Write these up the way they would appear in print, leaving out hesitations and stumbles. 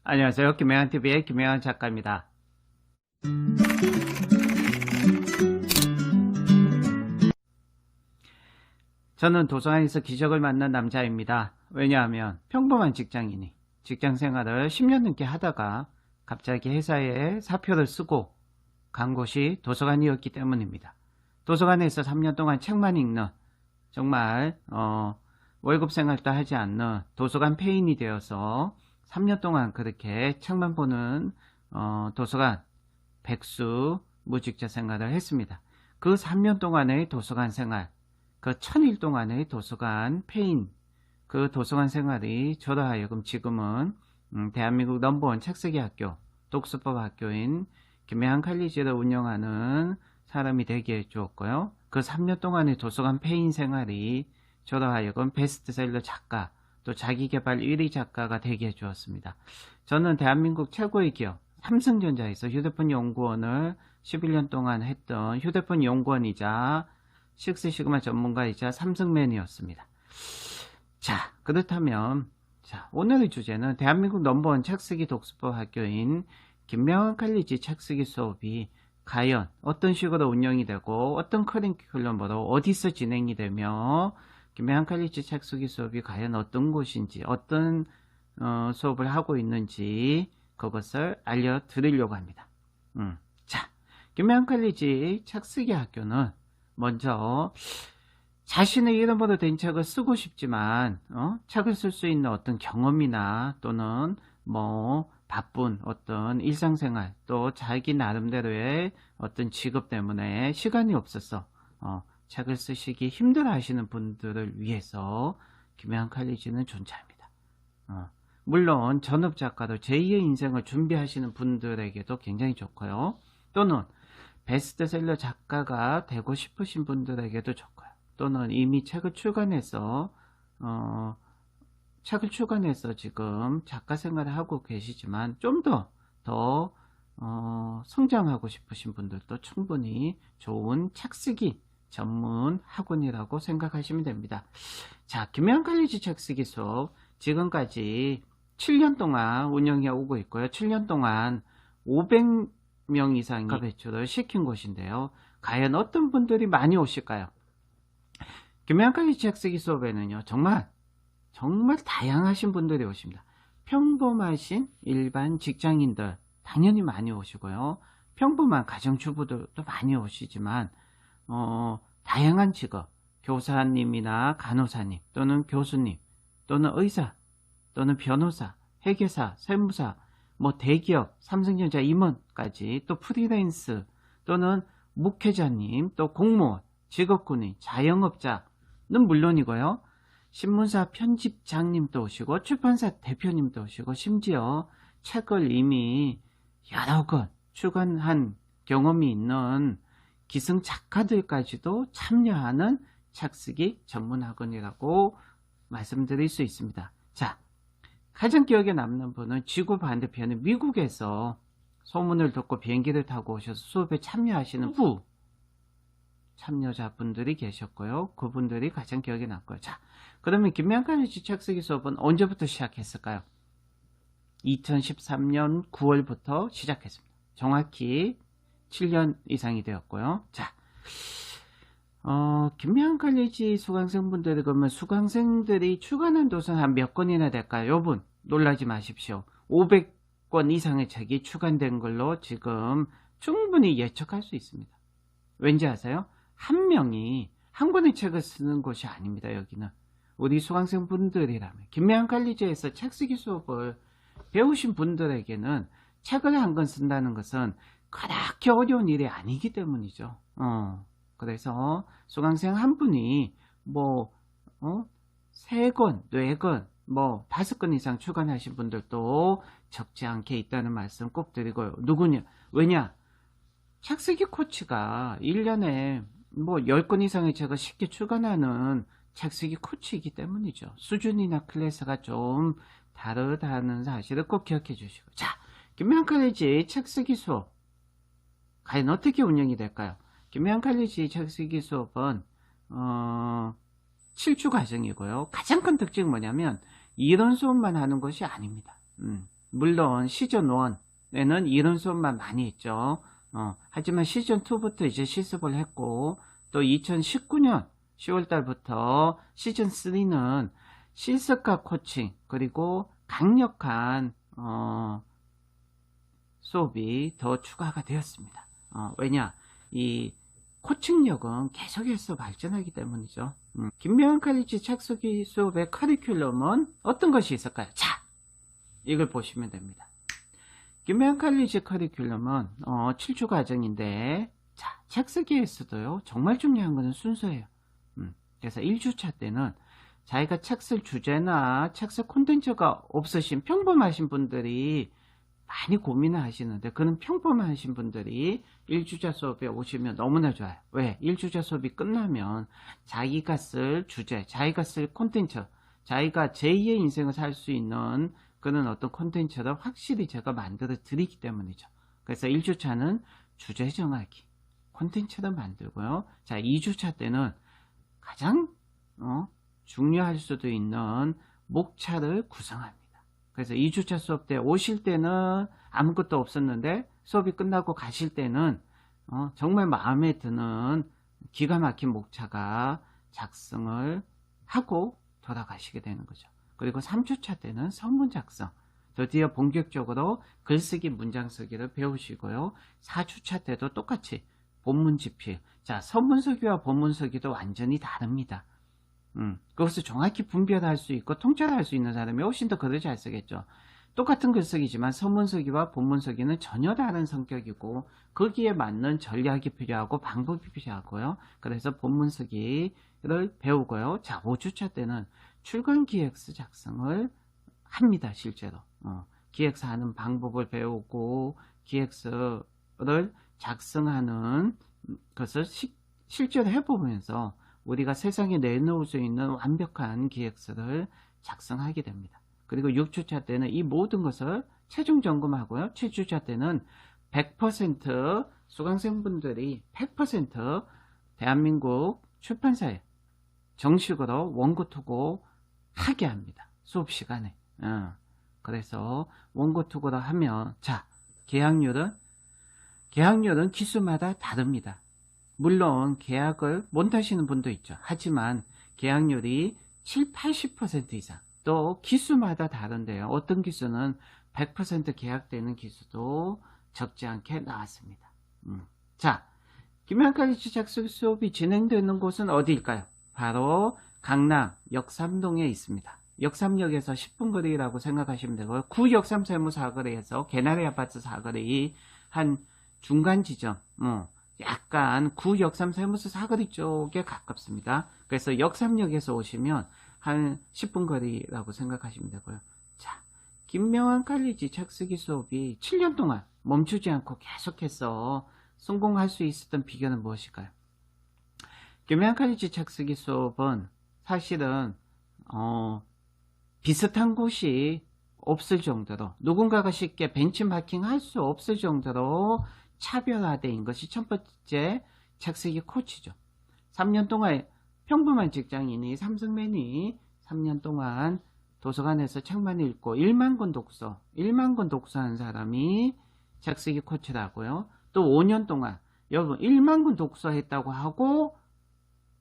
안녕하세요. 김혜환TV의 김혜환 작가입니다. 저는 도서관에서 기적을 만난 남자입니다. 왜냐하면 평범한 직장인이 직장 생활을 10년 넘게 하다가 갑자기 회사에 사표를 쓰고 간 곳이 도서관이었기 때문입니다. 도서관에서 3년 동안 책만 읽는 정말 월급 생활도 하지 않는 도서관 폐인이 되어서 3년 동안 그렇게 책만 보는 도서관 백수 무직자 생활을 했습니다. 그 3년 동안의 도서관 생활, 그 1000일 동안의 도서관 폐인, 그 도서관 생활이 저로 하여금 지금은 대한민국 넘버원 책쓰기 학교, 독서법 학교인 김혜환 칼리지를 운영하는 사람이 되게 해주었고요. 그 3년 동안의 도서관 폐인 생활이 저로 하여금 베스트셀러 작가, 또 자기개발 1위 작가가 되게 해주었습니다. 저는 대한민국 최고의 기업 삼성전자에서 휴대폰 연구원을 11년 동안 했던 휴대폰 연구원이자 식스시그마 전문가이자 삼성맨이었습니다. 자, 그렇다면 오늘의 주제는 대한민국 넘버원 책쓰기 독서법 학교인 김혜환 칼리지 책쓰기 수업이 과연 어떤 식으로 운영이 되고 어떤 커리큘럼으로 어디서 진행이 되며 김혜환 칼리지 책쓰기 수업이 과연 어떤 곳인지 어떤 수업을 하고 있는지 그것을 알려드리려고 합니다. 자, 김혜환 칼리지 책쓰기 학교는 먼저 자신의 이름으로 된 책을 쓰고 싶지만 책을 쓸 수 있는 어떤 경험이나 또는 뭐 바쁜 어떤 일상생활 또 자기 나름대로의 어떤 직업 때문에 시간이 없어서 책을 쓰시기 힘들어 하시는 분들을 위해서 김혜환 칼리지는 존재합니다. 물론 전업작가로 제2의 인생을 준비하시는 분들에게도 굉장히 좋고요. 또는 베스트셀러 작가가 되고 싶으신 분들에게도 좋고요. 또는 이미 책을 출간해서 지금 작가 생활을 하고 계시지만 좀 더 성장하고 싶으신 분들도 충분히 좋은 책쓰기 전문 학원이라고 생각하시면 됩니다. 자, 김혜환 칼리지 책쓰기 수업 지금까지 7년 동안 운영해 오고 있고요. 7년 동안 500명 이상이 배출을 시킨 곳인데요. 과연 어떤 분들이 많이 오실까요? 김혜환 칼리지 책쓰기 수업에는요, 정말 다양하신 분들이 오십니다. 평범하신 일반 직장인들 당연히 많이 오시고요. 평범한 가정주부들도 많이 오시지만 다양한 직업, 교사님이나 간호사님 또는 교수님 또는 의사 또는 변호사, 회계사, 세무사, 뭐 대기업, 삼성전자 임원까지 또 프리랜스 또는 목회자님 또 공무원, 직업군인, 자영업자는 물론이고요. 신문사 편집장님도 오시고 출판사 대표님도 오시고 심지어 책을 이미 여러 권 출간한 경험이 있는 기승 작가들까지도 참여하는 책쓰기 전문학원이라고 말씀드릴 수 있습니다. 자, 가장 기억에 남는 분은 지구 반대편에 미국에서 소문을 듣고 비행기를 타고 오셔서 수업에 참여하시는 후 참여자분들이 계셨고요. 그분들이 가장 기억에 남고요. 자, 그러면 김혜환 칼리지 책쓰기 수업은 언제부터 시작했을까요? 2013년 9월부터 시작했습니다. 정확히 7년 이상이 되었고요. 자, 김혜환 칼리지 수강생분들이 그러면 수강생들이 출간한 도서는 한 몇 권이나 될까요? 여러분 놀라지 마십시오. 500권 이상의 책이 출간된 걸로 지금 충분히 예측할 수 있습니다. 왠지 아세요? 한 명이 한 권의 책을 쓰는 곳이 아닙니다. 여기는 우리 수강생분들이라면 김혜환 칼리지에서 책쓰기 수업을 배우신 분들에게는 책을 한 권 쓴다는 것은 그렇게 어려운 일이 아니기 때문이죠. 그래서 수강생 한 분이 뭐 3권, 4권, 뭐 5권 이상 출간하신 분들도 적지 않게 있다는 말씀 꼭 드리고요. 누구냐? 왜냐? 책쓰기 코치가 1년에 뭐 10권 이상의 책을 쉽게 출간하는 책쓰기 코치이기 때문이죠. 수준이나 클래스가 좀 다르다는 사실을 꼭 기억해 주시고. 자, 김혜환 칼리지 책쓰기 수업 과연 어떻게 운영이 될까요? 김혜환 칼리지 책쓰기 수업은 7주 과정이고요. 가장 큰 특징은 뭐냐면 이론 수업만 하는 것이 아닙니다. 물론 시즌 1에는 이런 수업만 많이 했죠. 하지만 시즌 2부터 이제 실습을 했고, 또 2019년 10월 달부터 시즌 3는 실습과 코칭, 그리고 강력한 수업이 더 추가가 되었습니다. 왜냐, 이 코칭력은 계속해서 발전하기 때문이죠. 김명환 칼리지 착수기 수업의 커리큘럼은 어떤 것이 있을까요? 자, 이걸 보시면 됩니다. 김명환 칼리지 커리큘럼은 7주 과정인데, 자, 착수기에서도요, 정말 중요한 것은 순서예요. 그래서 1주차 때는 자기가 착쓸 주제나 착쓸 콘텐츠가 없으신 평범하신 분들이 많이 고민을 하시는데, 그런 평범하신 분들이 1주차 수업에 오시면 너무나 좋아요. 왜? 1주차 수업이 끝나면 자기가 쓸 주제, 자기가 쓸 콘텐츠, 자기가 제2의 인생을 살 수 있는 그런 어떤 콘텐츠를 확실히 제가 만들어 드리기 때문이죠. 그래서 1주차는 주제 정하기, 콘텐츠를 만들고요. 자, 2주차 때는 가장 중요할 수도 있는 목차를 구성합니다. 그래서 2주차 수업 때 오실 때는 아무것도 없었는데 수업이 끝나고 가실 때는 정말 마음에 드는 기가 막힌 목차가 작성을 하고 돌아가시게 되는 거죠. 그리고 3주차 때는 선문 작성, 드디어 본격적으로 글쓰기, 문장 쓰기를 배우시고요. 4주차 때도 똑같이 본문 집필. 자, 선문 쓰기와 본문 쓰기도 완전히 다릅니다. 그것을 정확히 분별할 수 있고 통찰할 수 있는 사람이 훨씬 더 글을 잘 쓰겠죠. 똑같은 글쓰기지만 선문 쓰기와 본문 쓰기는 전혀 다른 성격이고 거기에 맞는 전략이 필요하고 방법이 필요하고요. 그래서 본문 쓰기를 배우고요. 자, 5주차 때는 출간 기획서 작성을 합니다. 실제로 기획서 하는 방법을 배우고 기획서를 작성하는 것을 실제로 해보면서 우리가 세상에 내놓을 수 있는 완벽한 기획서를 작성하게 됩니다. 그리고 6주차 때는 이 모든 것을 최종 점검하고요. 7주차 때는 100% 수강생분들이 100% 대한민국 출판사에 정식으로 원고 투고 하게 합니다. 수업 시간에. 그래서 원고 투고를 하면, 자, 계약률은 기수마다 다릅니다. 물론 계약을 못 하시는 분도 있죠. 하지만 계약률이 7, 80% 이상, 또 기수마다 다른데요. 어떤 기수는 100% 계약되는 기수도 적지 않게 나왔습니다. 자, 김명환 칼리지 착수 수업이 진행되는 곳은 어디일까요? 바로 강남 역삼동에 있습니다. 역삼역에서 10분 거리라고 생각하시면 되고요. 구 역삼 세무 사거리에서 개나리 아파트 사거리 한 중간 지점, 약간 구 역삼 세무서 사거리 쪽에 가깝습니다. 그래서 역삼역에서 오시면 한 10분 거리라고 생각하시면 되고요. 자, 김명환 칼리지 착수기 수업이 7년 동안 멈추지 않고 계속해서 성공할 수 있었던 비결은 무엇일까요? 김명환 칼리지 착수기 수업은 사실은 비슷한 곳이 없을 정도로, 누군가가 쉽게 벤치마킹 할 수 없을 정도로 차별화된 것이 첫 번째 착수기 코치죠. 3년 동안 평범한 직장인이, 삼성맨이 3년 동안 도서관에서 책만 읽고 1만 권 독서한 사람이 착수기 코치라고요. 또 5년 동안 여러분 1만 권 독서했다고 하고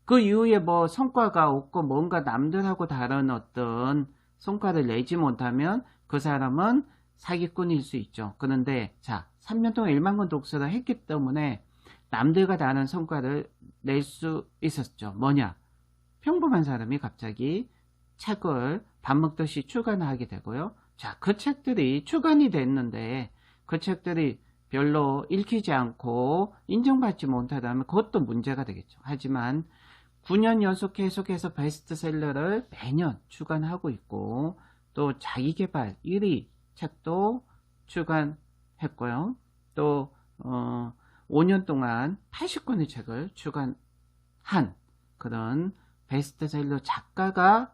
그 이후에 뭐 성과가 없고 뭔가 남들하고 다른 어떤 성과를 내지 못하면 그 사람은 사기꾼일 수 있죠. 그런데 자, 3년 동안 1만 권 독서를 했기 때문에 남들과 다른 성과를 낼 수 있었죠. 뭐냐? 평범한 사람이 갑자기 책을 밥 먹듯이 출간하게 되고요. 자, 그 책들이 출간이 됐는데 그 책들이 별로 읽히지 않고 인정받지 못하다면 그것도 문제가 되겠죠. 하지만 9년 연속 계속해서 베스트셀러를 매년 출간하고 있고 또 자기계발 1위 책도 출간했고요. 또 5년 동안 80권의 책을 출간한 그런 베스트셀러 작가가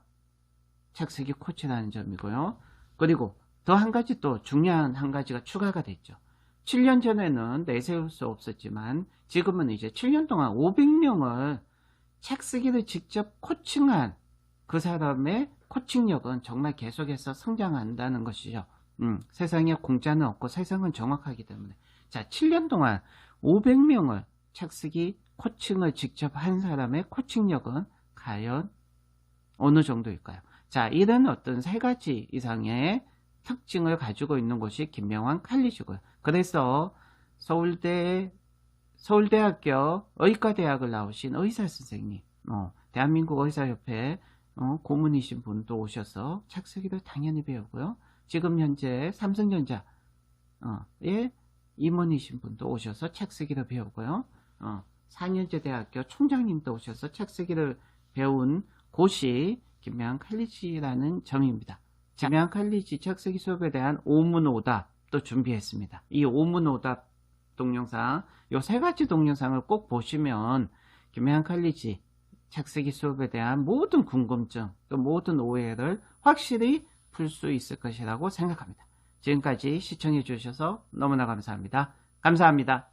착수기 코치라는 점이고요. 그리고 더 한 가지, 또 중요한 한 가지가 추가가 됐죠. 7년 전에는 내세울 수 없었지만 지금은 이제 7년 동안 500명을 책 쓰기를 직접 코칭한 그 사람의 코칭력은 정말 계속해서 성장한다는 것이죠. 세상에 공짜는 없고 세상은 정확하기 때문에. 자, 7년 동안 500명을 착쓰기 코칭을 직접 한 사람의 코칭력은 과연 어느 정도일까요? 자, 이런 어떤 세 가지 이상의 특징을 가지고 있는 곳이 김명환 칼리지고요. 그래서 서울대학교 의과대학을 나오신 의사 선생님, 대한민국 의사협회 고문이신 분도 오셔서 착쓰기를 당연히 배우고요. 지금 현재 삼성전자의 임원이신 분도 오셔서 착쓰기를 배우고요. 4년제 대학교 총장님도 오셔서 착쓰기를 배운 곳이 김명환 칼리지라는 점입니다. 김명환 칼리지 착쓰기 수업에 대한 오문오답도 준비했습니다. 이 오문오답 동영상, 요 세 가지 동영상을 꼭 보시면 김명환 칼리지 착쓰기 수업에 대한 모든 궁금증, 또 모든 오해를 확실히 풀 수 있을 것이라고 생각합니다. 지금까지 시청해 주셔서 너무나 감사합니다. 감사합니다.